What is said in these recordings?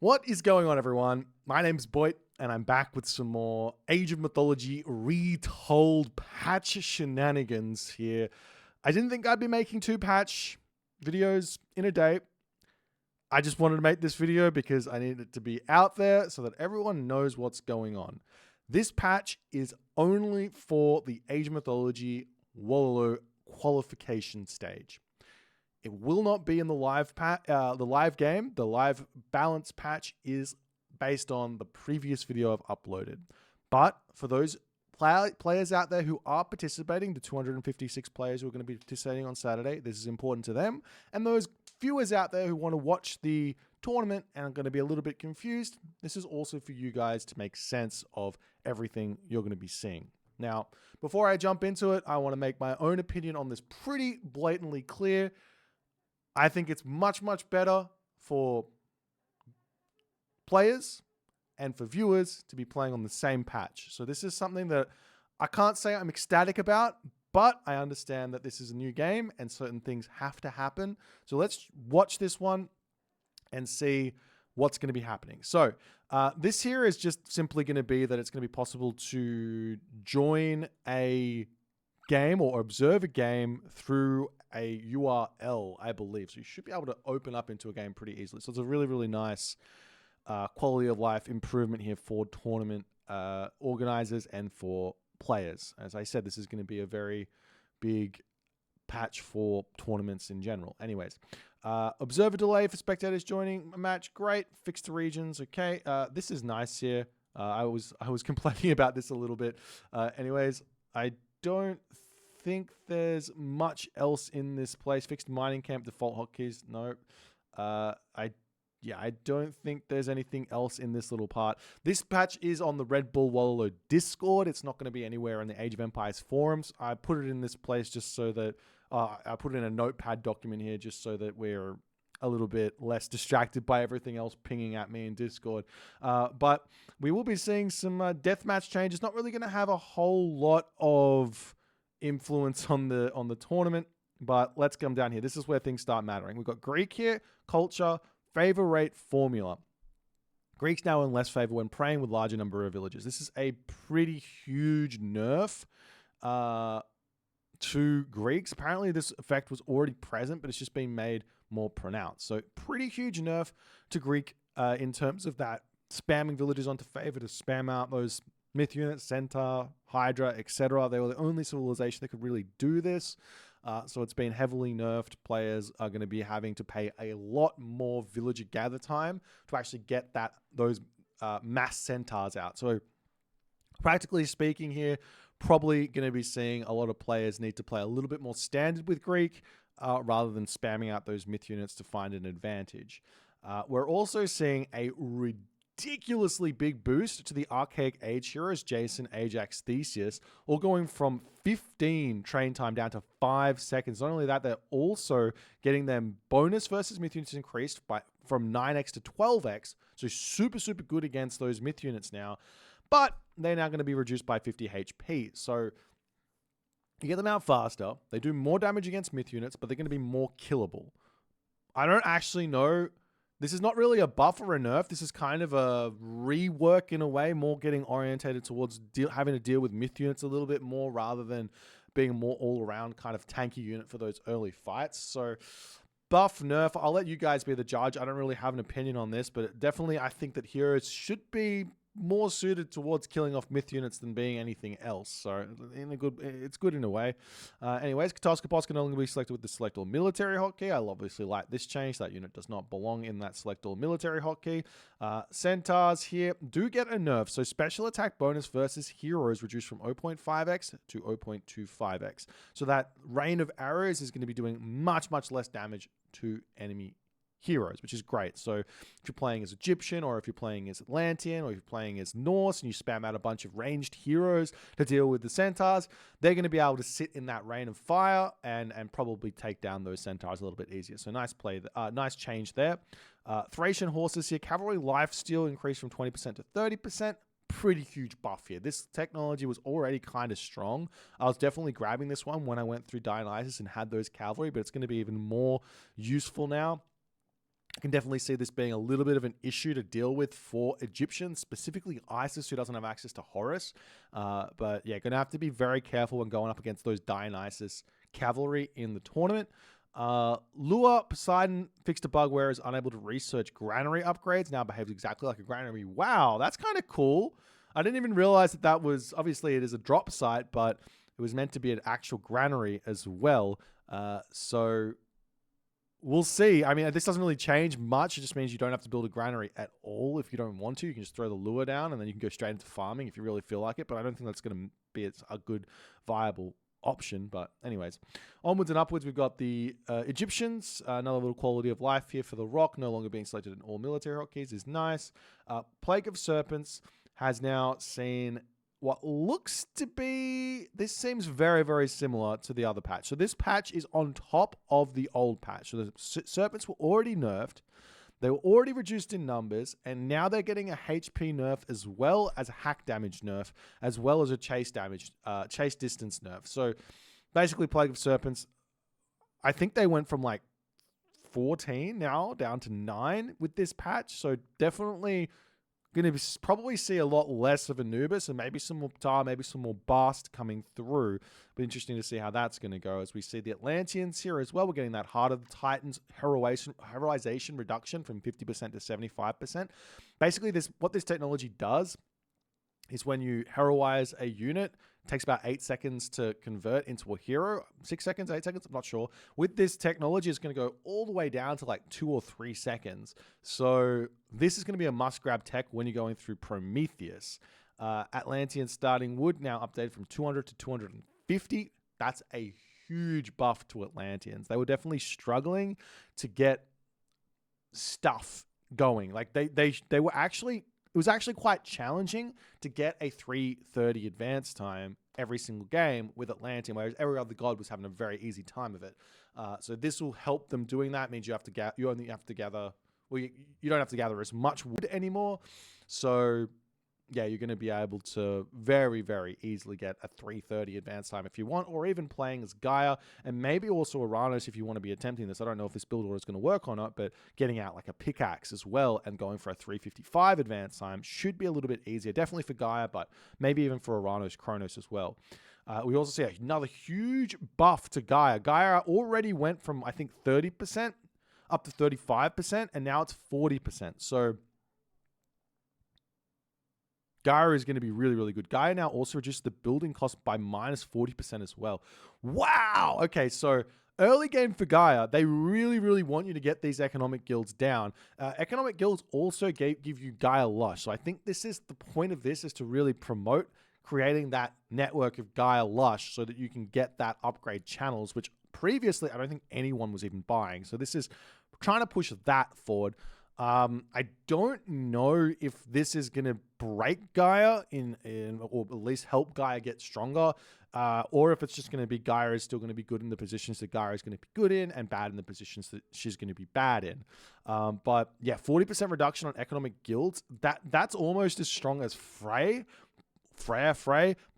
What is going on, everyone? My name's Boit, and I'm back with some more Age of Mythology retold patch shenanigans here. I didn't think I'd be making 2 patch videos in a day. I just wanted to make this video because I needed it to be out there so that everyone knows what's going on. This patch is only for the Age of Mythology Wololo qualification stage. It will not be in the live game. The live balance patch is based on the previous video I've uploaded. But for those players out there who are participating, the 256 players who are going to be participating on Saturday, this is important to them. And those viewers out there who want to watch the tournament and are going to be a little bit confused, this is also for you guys to make sense of everything you're going to be seeing. Now, before I jump into it, I want to make my own opinion on this pretty blatantly clear. I think it's much, much better for players and for viewers to be playing on the same patch. So this is something that I can't say I'm ecstatic about, but I understand that this is a new game and certain things have to happen. So let's watch this one and see what's going to be happening. So this here is just simply going to be that it's going to be possible to join a game or observe a game through a URL, I believe. So you should be able to open up into a game pretty easily. So it's a really, really nice quality of life improvement here for tournament organizers and for players. As I said, this is going to be a very big patch for tournaments in general. Anyways, observer delay for spectators joining a match. Great. Fix the regions. Okay. This is nice here. I was complaining about this a little bit. Anyways, I don't think there's much else in this place. Fixed mining camp, default hotkeys. No. I don't think there's anything else in this little part. This patch is on the Redbull Wololo Discord. It's not going to be anywhere in the Age of Empires forums. I put it in this place just so that I put it in a notepad document here just so that we're a little bit less distracted by everything else pinging at me in Discord. But we will be seeing some deathmatch changes. Not really going to have a whole lot of influence on the tournament, but let's come down here. This is where things start mattering. We've got Greek here, culture, favor rate, formula. Greeks now in less favor when praying with larger number of villagers. This is a pretty huge nerf to Greeks. Apparently this effect was already present, but it's just been made more pronounced. So pretty huge nerf to Greek in terms of that spamming villagers onto favor to spam out those myth units, centaur, hydra, etc. They were the only civilization that could really do this. So it's been heavily nerfed. Players are going to be having to pay a lot more villager gather time to actually get those mass centaurs out. So practically speaking here, probably going to be seeing a lot of players need to play a little bit more standard with Greek rather than spamming out those myth units to find an advantage. We're also seeing a ridiculously big boost to the Archaic Age heroes, Jason, Ajax, Theseus, all going from 15 train time down to 5 seconds. Not only that, they're also getting them bonus versus myth units increased from 9x to 12x. So super, super good against those myth units now. But they're now going to be reduced by 50 HP. So you get them out faster. They do more damage against myth units, but they're going to be more killable. I don't actually know. This is not really a buff or a nerf. This is kind of a rework in a way, more getting orientated towards having to deal with myth units a little bit more rather than being a more all-around kind of tanky unit for those early fights. So buff, nerf, I'll let you guys be the judge. I don't really have an opinion on this, but definitely I think that heroes should be more suited towards killing off myth units than being anything else. So it's good in a way. Anyways, Katoskopos can only be selected with the select all military hotkey. I obviously like this change. That unit does not belong in that select all military hotkey. Centaurs here do get a nerf. So special attack bonus versus heroes reduced from 0.5x to 0.25x. So that rain of arrows is going to be doing much, much less damage to enemy heroes, which is great. So if you're playing as Egyptian, or if you're playing as Atlantean, or if you're playing as Norse and you spam out a bunch of ranged heroes to deal with the centaurs, they're going to be able to sit in that rain of fire and probably take down those centaurs a little bit easier. So nice play, nice change there. Thracian horses here, cavalry lifesteal increased from 20% to 30%. Pretty huge buff here. This technology was already kind of strong. I was definitely grabbing this one when I went through Dionysus and had those cavalry, but it's going to be even more useful now. I can definitely see this being a little bit of an issue to deal with for Egyptians, specifically Isis, who doesn't have access to Horus. But yeah, going to have to be very careful when going up against those Dionysus cavalry in the tournament. Lua Poseidon fixed a bug where it's unable to research granary upgrades. Now behaves exactly like a granary. Wow, that's kind of cool. I didn't even realize that was, obviously it is a drop site, but it was meant to be an actual granary as well. So we'll see. I mean, this doesn't really change much. It just means you don't have to build a granary at all if you don't want to. You can just throw the lure down and then you can go straight into farming if you really feel like it. But I don't think that's going to be a good, viable option. But anyways, onwards and upwards, we've got the Egyptians. Another little quality of life here for the rock. No longer being selected in all military hotkeys is nice. Plague of Serpents has now seen what looks to be, this seems very, very similar to the other patch. So this patch is on top of the old patch. So the serpents were already nerfed. They were already reduced in numbers, and now they're getting a HP nerf as well as a hack damage nerf, as well as a chase distance nerf. So basically Plague of Serpents, I think they went from like 14 now down to 9 with this patch. So definitely going to probably see a lot less of Anubis and maybe some more Ptah, maybe some more Bast coming through. But interesting to see how that's going to go as we see the Atlanteans here as well. We're getting that Heart of the Titans heroization reduction from 50% to 75%. Basically, what this technology does is when you heroize a unit, it takes about 8 seconds to convert into a hero. 6 seconds, 8 seconds, I'm not sure. With this technology, it's going to go all the way down to like 2 or 3 seconds. So this is going to be a must-grab tech when you're going through Prometheus. Atlantean starting wood now updated from 200 to 250. That's a huge buff to Atlanteans. They were definitely struggling to get stuff going. Like they were actually... It was actually quite challenging to get a 3:30 advance time every single game with Atlantean, whereas every other god was having a very easy time of it. So this will help them doing that. It means you only have to gather, well, you don't have to gather as much wood anymore. So yeah, you're going to be able to very, very easily get a 3:30 advance time if you want, or even playing as Gaia and maybe also Uranus if you want to be attempting this. I don't know if this build order is going to work or not, but getting out like a pickaxe as well and going for a 3:55 advance time should be a little bit easier. Definitely for Gaia, but maybe even for Uranus, Kronos as well. We also see another huge buff to Gaia. Gaia already went from, I think, 30% up to 35%, and now it's 40%. So Gaia is going to be really, really good. Gaia now also reduced the building cost by minus 40% as well. Wow! Okay, so early game for Gaia, they really, really want you to get these economic guilds down. Economic guilds also give you Gaia Lush. So I think this is the point of this, is to really promote creating that network of Gaia Lush so that you can get that upgrade channels, which previously I don't think anyone was even buying. So this is trying to push that forward. I don't know if this is going to break Gaia or at least help Gaia get stronger, or if it's just going to be Gaia is still going to be good in the positions that Gaia is going to be good in and bad in the positions that she's going to be bad in. But yeah, 40% reduction on economic guilds, that's almost as strong as Freya,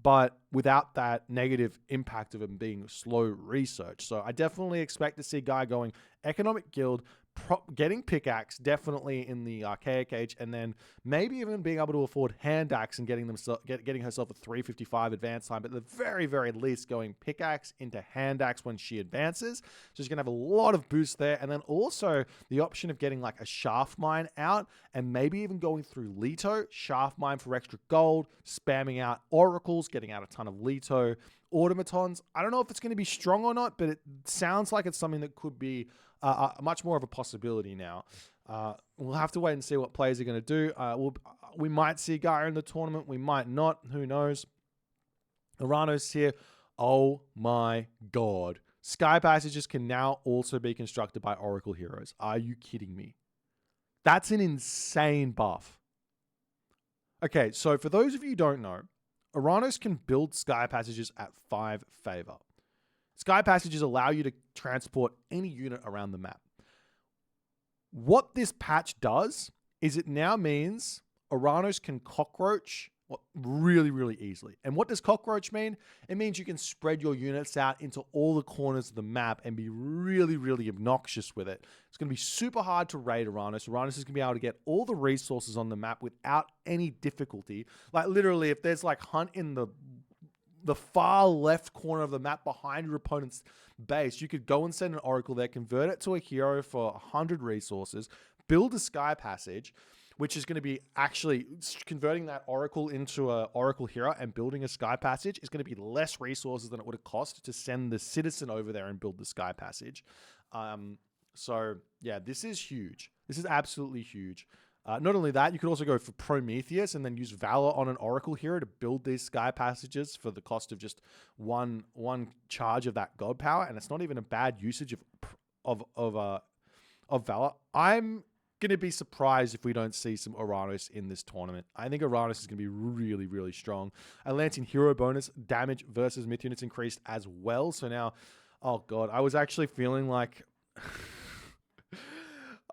but without that negative impact of them being slow research. So I definitely expect to see Gaia going economic guild, getting pickaxe definitely in the archaic age, and then maybe even being able to afford hand axe and getting herself a 3:55 advance time, but at the very, very least going pickaxe into hand axe when she advances. So she's gonna have a lot of boost there, and then also the option of getting like a shaft mine out and maybe even going through Leto, shaft mine for extra gold, spamming out oracles, getting out a ton of Leto automatons. I don't know if it's going to be strong or not, but it sounds like it's something that could be much more of a possibility now. We'll have to wait and see what players are going to do. We might see Gaia in the tournament. We might not. Who knows? Uranus here. Oh my god. Sky passages can now also be constructed by Oracle heroes. Are you kidding me? That's an insane buff. Okay, so for those of you who don't know, Uranus can build sky passages at 5 favor. Sky passages allow you to transport any unit around the map. What this patch does is it now means Uranus can cockroach Really, really easily. And what does cockroach mean? It means you can spread your units out into all the corners of the map and be really, really obnoxious with it. It's going to be super hard to raid Uranus. Uranus is going to be able to get all the resources on the map without any difficulty. Like literally, if there's like hunt in the far left corner of the map behind your opponent's base, you could go and send an oracle there, convert it to a hero for 100 resources, build a sky passage, which is going to be actually converting that oracle into an oracle hero and building a sky passage is going to be less resources than it would have cost to send the citizen over there and build the sky passage. So yeah, this is huge. This is absolutely huge. Not only that, you could also go for Prometheus and then use Valor on an Oracle hero to build these sky passages for the cost of just one charge of that god power, and it's not even a bad usage of Valor. I'm gonna be surprised if we don't see some Uranus in this tournament. I think Uranus is gonna be really, really strong. Atlantean hero bonus damage versus myth units increased as well. So now, oh god, I was actually feeling like.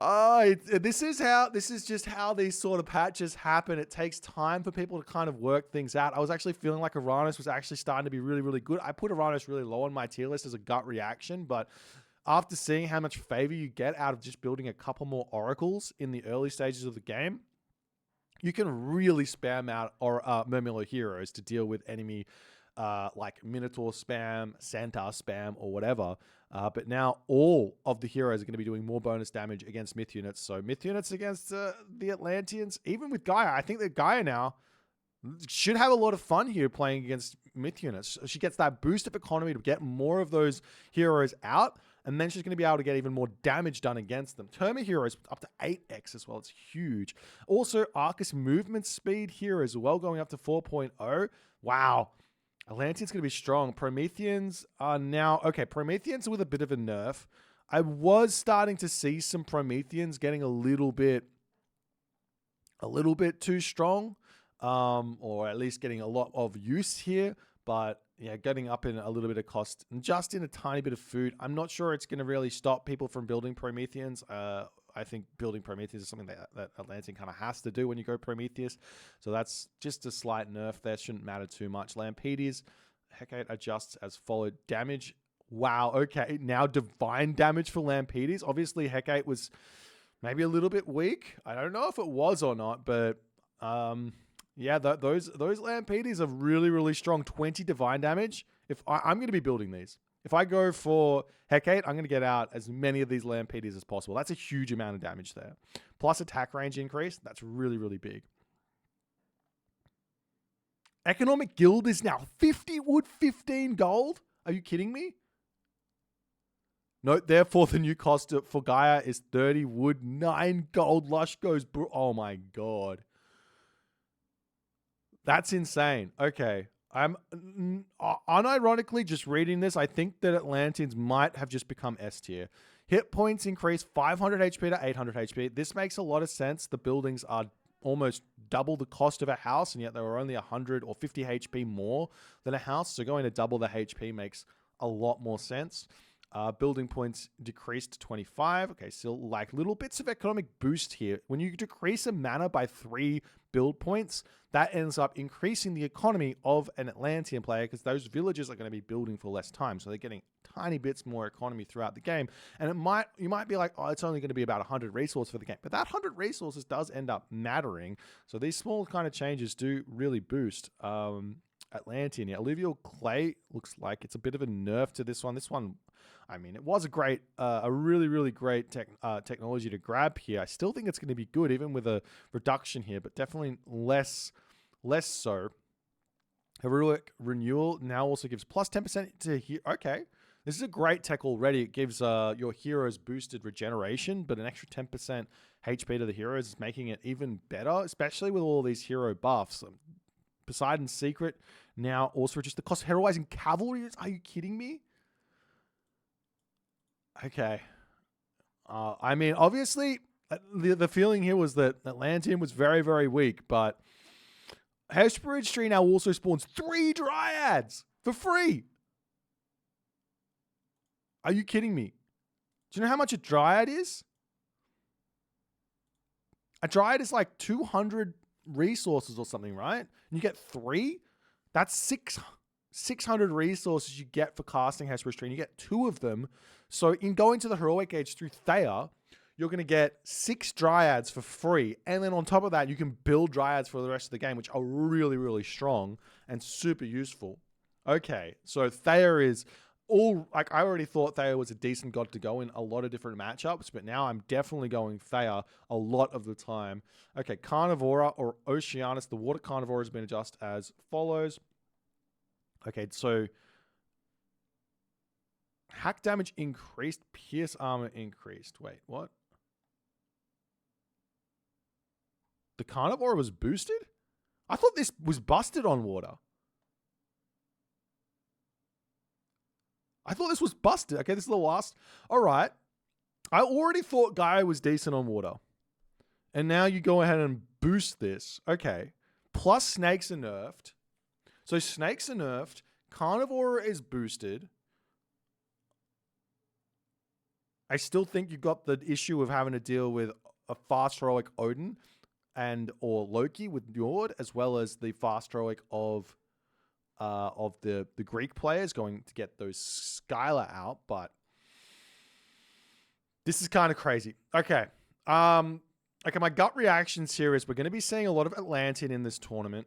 This is just how these sort of patches happen. It takes time for people to kind of work things out. I was actually feeling like Uranus was actually starting to be really, really good. I put Uranus really low on my tier list as a gut reaction, but after seeing how much favor you get out of just building a couple more oracles in the early stages of the game, you can really spam out Murmulo heroes to deal with enemy like Minotaur spam, Centaur spam, or whatever. But now all of the heroes are going to be doing more bonus damage against myth units. So myth units against the Atlanteans, even with Gaia, I think that Gaia now should have a lot of fun here playing against myth units. She gets that boost of economy to get more of those heroes out, and then she's going to be able to get even more damage done against them. Terma heroes up to 8x as well. It's huge. Also, Arcus movement speed here as well, going up to 4.0. Wow. Atlantean's going to be strong. Prometheans are now... Okay, Prometheans are with a bit of a nerf. I was starting to see some Prometheans getting a little bit too strong, or at least getting a lot of use here. But yeah, getting up in a little bit of cost and just in a tiny bit of food. I'm not sure it's going to really stop people from building Prometheans. I think building Prometheus is something that Atlantean kind of has to do when you go Prometheus. So that's just a slight nerf there. Shouldn't matter too much. Lampedes, Hecate adjusts as followed. Damage. Wow. Okay. Now divine damage for Lampedes. Obviously, Hecate was maybe a little bit weak. I don't know if it was or not, but yeah, those Lampedes are really, really strong. 20 divine damage. If I'm going to be building these. If I go for Hecate, I'm going to get out as many of these Lampedes as possible. That's a huge amount of damage there. Plus attack range increase. That's really, really big. Economic Guild is now 50 wood, 15 gold. Are you kidding me? Note, therefore, the new cost for Gaia is 30 wood, 9 gold. Lush goes... Oh my god. That's insane. Okay. I'm unironically just reading this. I think that Atlanteans might have just become S tier. Hit points increase 500 HP to 800 HP. This makes a lot of sense. The buildings are almost double the cost of a house, and yet they were only 100 or 50 HP more than a house. So going to double the HP makes a lot more sense. Building points decreased to 25. Okay, still like little bits of economic boost here. When you decrease a mana by 3 build points, that ends up increasing the economy of an Atlantean player because those villages are going to be building for less time. So they're getting tiny bits more economy throughout the game. And you might be like, oh, it's only going to be about 100 resources for the game. But that 100 resources does end up mattering. So these small kind of changes do really boost Atlantean. Yeah, Alluvial Clay looks like it's a bit of a nerf to this one. This one, I mean, it was a really, really great technology to grab here. I still think it's going to be good, even with a reduction here, but definitely less so. Heroic Renewal now also gives plus 10% to here. Okay, this is a great tech already. It gives your heroes boosted regeneration, but an extra 10% HP to the heroes is making it even better, especially with all these hero buffs. Poseidon's Secret now also reduced the cost of heroizing cavalry. Are you kidding me? Okay. I mean, obviously, the feeling here was that Atlantean was very, very weak, but Hesperid's Tree now also spawns 3 Dryads for free. Are you kidding me? Do you know how much a Dryad is? A Dryad is like 200 resources or something, right? And you get 3. That's 600 resources you get for casting Hesperus Tree, and you get 2 of them. So in going to the Heroic Age through Thea, you're going to get 6 Dryads for free. And then on top of that, you can build Dryads for the rest of the game, which are really, really strong and super useful. Okay, so Thea is all... Like, I already thought Thea was a decent god to go in a lot of different matchups, but now I'm definitely going Thea a lot of the time. Okay, Carnivora or Oceanus. The water Carnivora has been adjusted as follows. Okay, so hack damage increased, pierce armor increased. Wait, what? The Carnivora was boosted? I thought this was busted on water. I thought this was busted. Okay, this is the last. All right. I already thought Gaia was decent on water. And now you go ahead and boost this. Okay. Plus snakes are nerfed. So snakes are nerfed. Carnivora is boosted. I still think you've got the issue of having to deal with a fast heroic Odin or Loki with Njord, as well as the fast heroic of the Greek players going to get those Skylar out. But this is kind of crazy. Okay. Okay, my gut reactions here is we're going to be seeing a lot of Atlantean in this tournament.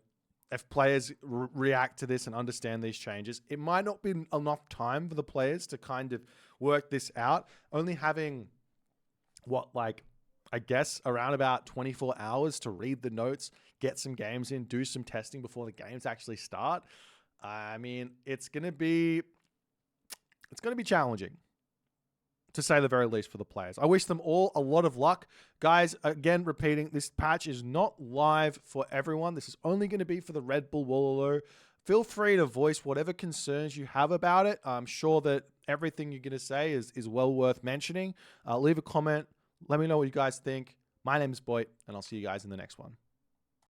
If players react to this and understand these changes, it might not be enough time for the players to kind of work this out. Only having, I guess around about 24 hours to read the notes, get some games in, do some testing before the games actually start. I mean, it's going to be challenging, to say the very least, for the players. I wish them all a lot of luck. Guys, again, repeating, this patch is not live for everyone. This is only going to be for the Redbull Wololo. Feel free to voice whatever concerns you have about it. I'm sure that everything you're going to say is well worth mentioning. Leave a comment. Let me know what you guys think. My name is Boit, and I'll see you guys in the next one.